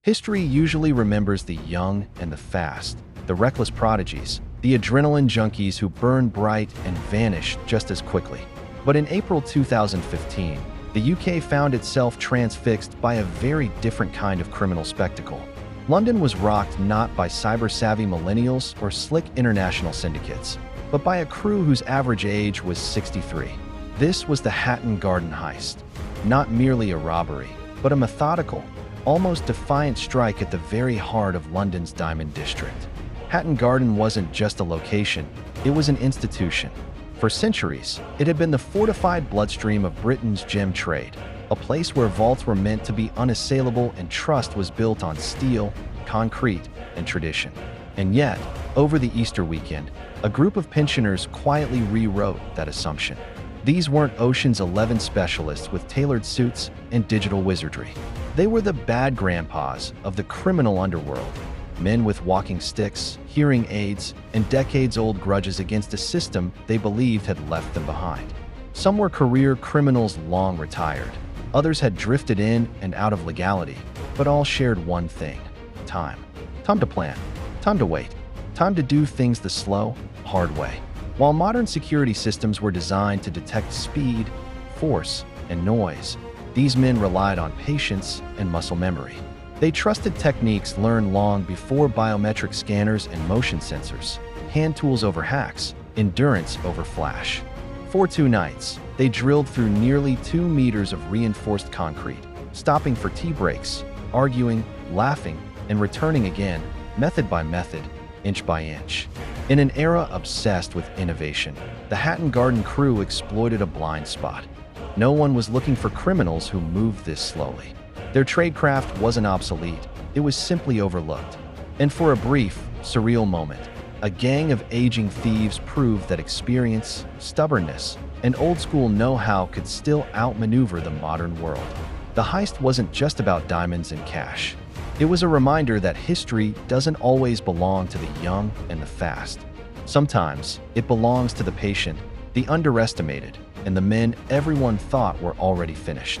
History usually remembers the young and the fast, the reckless prodigies, the adrenaline junkies who burn bright and vanish just as quickly. But in April 2015, the UK found itself transfixed by a very different kind of criminal spectacle. London was rocked not by cyber-savvy millennials or slick international syndicates, but by a crew whose average age was 63. This was the Hatton Garden Heist. Not merely a robbery, but a methodical, almost defiant strike at the very heart of London's Diamond District. Hatton Garden wasn't just a location, it was an institution. For centuries, it had been the fortified bloodstream of Britain's gem trade, a place where vaults were meant to be unassailable and trust was built on steel, concrete, and tradition. And yet, over the Easter weekend, a group of pensioners quietly rewrote that assumption. These weren't Ocean's 11 specialists with tailored suits and digital wizardry. They were the bad grandpas of the criminal underworld, men with walking sticks, hearing aids, and decades-old grudges against a system they believed had left them behind. Some were career criminals long retired. Others had drifted in and out of legality, but all shared one thing: time. Time to plan, time to wait, time to do things the slow, hard way. While modern security systems were designed to detect speed, force, and noise, these men relied on patience and muscle memory. They trusted techniques learned long before biometric scanners and motion sensors, hand tools over hacks, endurance over flash. For 2 nights, they drilled through nearly 2 meters of reinforced concrete, stopping for tea breaks, arguing, laughing, and returning again, method by method, inch by inch. In an era obsessed with innovation, the Hatton Garden crew exploited a blind spot. No one was looking for criminals who moved this slowly. Their tradecraft wasn't obsolete, it was simply overlooked. And for a brief, surreal moment, a gang of aging thieves proved that experience, stubbornness, and old-school know-how could still outmaneuver the modern world. The heist wasn't just about diamonds and cash. It was a reminder that history doesn't always belong to the young and the fast. Sometimes, it belongs to the patient, the underestimated, and the men everyone thought were already finished.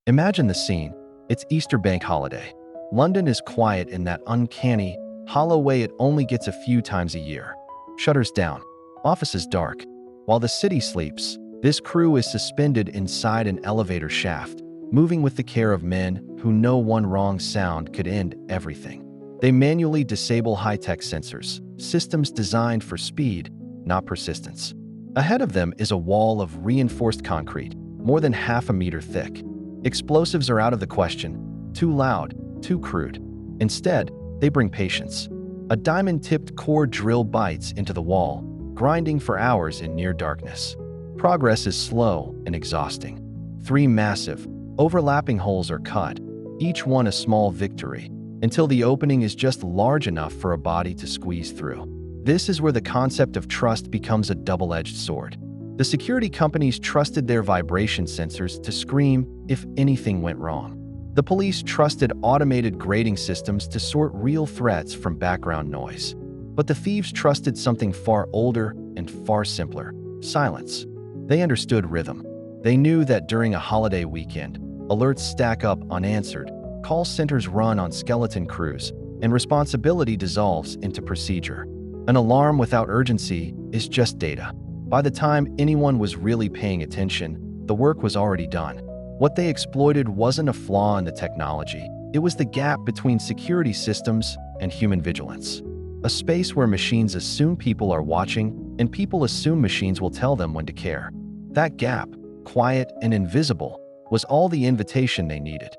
Imagine the scene. It's Easter bank holiday. London is quiet in that uncanny, hollow way it only gets a few times a year. Shutters down, offices dark. While the city sleeps, this crew is suspended inside an elevator shaft, moving with the care of men who know one wrong sound could end everything. They manually disable high-tech sensors, systems designed for speed, not persistence. Ahead of them is a wall of reinforced concrete, more than half a meter thick. Explosives are out of the question, too loud, too crude. Instead, they bring patience. A diamond-tipped core drill bites into the wall, grinding for hours in near darkness. Progress is slow and exhausting. 3 massive, overlapping holes are cut, each one a small victory, until the opening is just large enough for a body to squeeze through. This is where the concept of trust becomes a double-edged sword. The security companies trusted their vibration sensors to scream if anything went wrong. The police trusted automated grading systems to sort real threats from background noise. But the thieves trusted something far older and far simpler: silence. They understood rhythm. They knew that during a holiday weekend, alerts stack up unanswered, call centers run on skeleton crews, and responsibility dissolves into procedure. An alarm without urgency is just data. By the time anyone was really paying attention, the work was already done. What they exploited wasn't a flaw in the technology, it was the gap between security systems and human vigilance. A space where machines assume people are watching, and people assume machines will tell them when to care. That gap, quiet and invisible, was all the invitation they needed.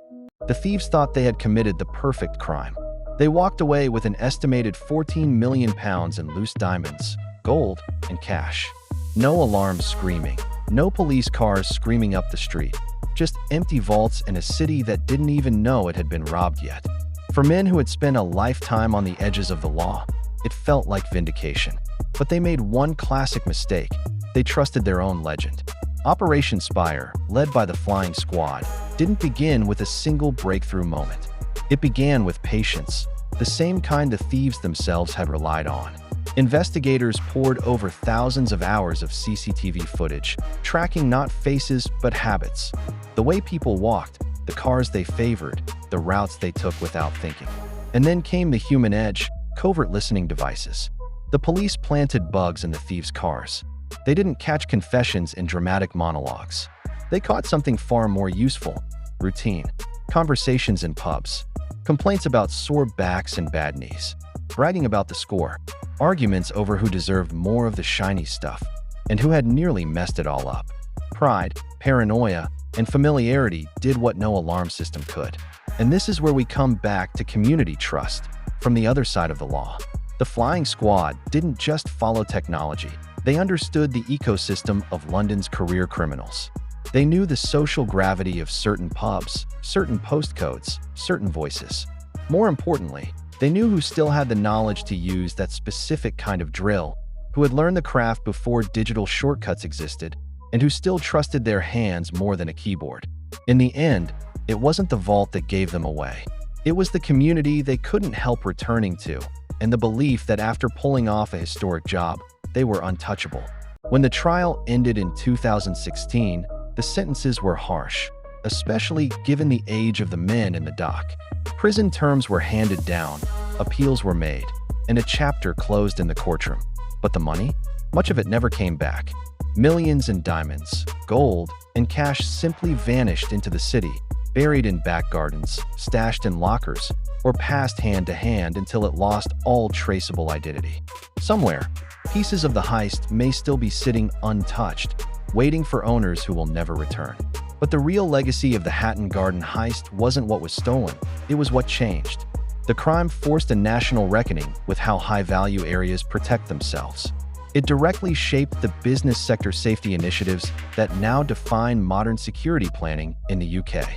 The thieves thought they had committed the perfect crime. They walked away with an estimated £14 million in loose diamonds, gold, and cash. No alarms screaming, no police cars screaming up the street, just empty vaults in a city that didn't even know it had been robbed yet. For men who had spent a lifetime on the edges of the law, it felt like vindication. But they made one classic mistake. They trusted their own legend. Operation Spire, led by the Flying Squad, didn't begin with a single breakthrough moment. It began with patience, the same kind the thieves themselves had relied on. Investigators pored over thousands of hours of CCTV footage, tracking not faces but habits. The way people walked, the cars they favored, the routes they took without thinking. And then came the human edge, covert listening devices. The police planted bugs in the thieves' cars. They didn't catch confessions in dramatic monologues. They caught something far more useful: routine, conversations in pubs, complaints about sore backs and bad knees, bragging about the score, arguments over who deserved more of the shiny stuff and who had nearly messed it all up. Pride, paranoia, and familiarity did what no alarm system could. And this is where we come back to community trust from the other side of the law. The flying squad didn't just follow technology. They understood the ecosystem of London's career criminals. They knew the social gravity of certain pubs, certain postcodes, certain voices. More importantly, they knew who still had the knowledge to use that specific kind of drill, who had learned the craft before digital shortcuts existed, and who still trusted their hands more than a keyboard. In the end, it wasn't the vault that gave them away. It was the community they couldn't help returning to, and the belief that after pulling off a historic job, they were untouchable. When the trial ended in 2016, the sentences were harsh, especially given the age of the men in the dock. Prison terms were handed down, appeals were made, and a chapter closed in the courtroom. But the money? Much of it never came back. Millions in diamonds, gold, and cash simply vanished into the city, buried in back gardens, stashed in lockers, or passed hand to hand until it lost all traceable identity. Somewhere, pieces of the heist may still be sitting untouched, waiting for owners who will never return. But the real legacy of the Hatton Garden Heist wasn't what was stolen, it was what changed. The crime forced a national reckoning with how high-value areas protect themselves. It directly shaped the business sector safety initiatives that now define modern security planning in the UK.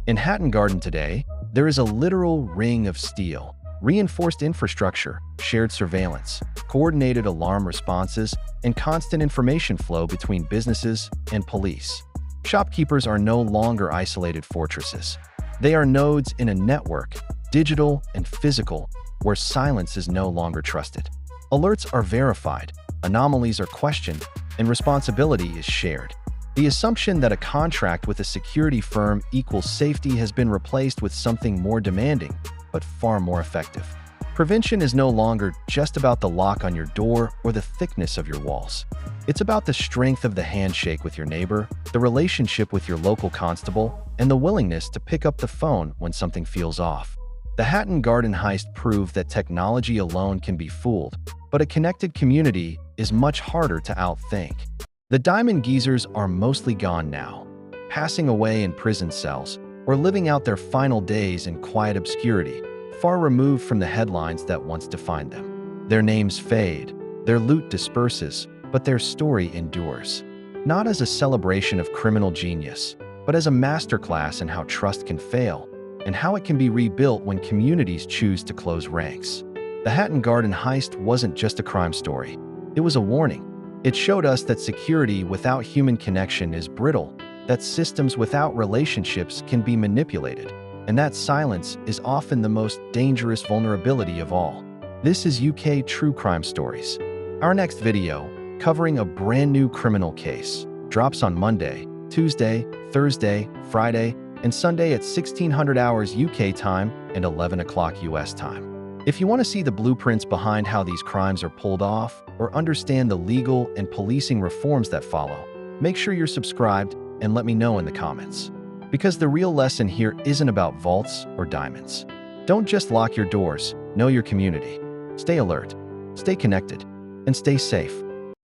In Hatton Garden today, there is a literal ring of steel, reinforced infrastructure, shared surveillance, coordinated alarm responses, and constant information flow between businesses and police. Shopkeepers are no longer isolated fortresses. They are nodes in a network, digital and physical, where silence is no longer trusted. Alerts are verified, anomalies are questioned, and responsibility is shared. The assumption that a contract with a security firm equals safety has been replaced with something more demanding, but far more effective. Prevention is no longer just about the lock on your door or the thickness of your walls. It's about the strength of the handshake with your neighbor, the relationship with your local constable, and the willingness to pick up the phone when something feels off. The Hatton Garden Heist proved that technology alone can be fooled, but a connected community is much harder to outthink. The Diamond Geezers are mostly gone now, passing away in prison cells or living out their final days in quiet obscurity, far removed from the headlines that once defined them. Their names fade, their loot disperses, but their story endures. Not as a celebration of criminal genius, but as a masterclass in how trust can fail and how it can be rebuilt when communities choose to close ranks. The Hatton Garden Heist wasn't just a crime story. It was a warning. It showed us that security without human connection is brittle, that systems without relationships can be manipulated, and that silence is often the most dangerous vulnerability of all. This is UK True Crime Stories. Our next video, covering a brand new criminal case, drops on Monday, Tuesday, Thursday, Friday, and Sunday at 1600 hours UK time and 11 o'clock US time. If you want to see the blueprints behind how these crimes are pulled off or understand the legal and policing reforms that follow, make sure you're subscribed and let me know in the comments. Because the real lesson here isn't about vaults or diamonds. Don't just lock your doors, know your community. Stay alert, stay connected, and stay safe.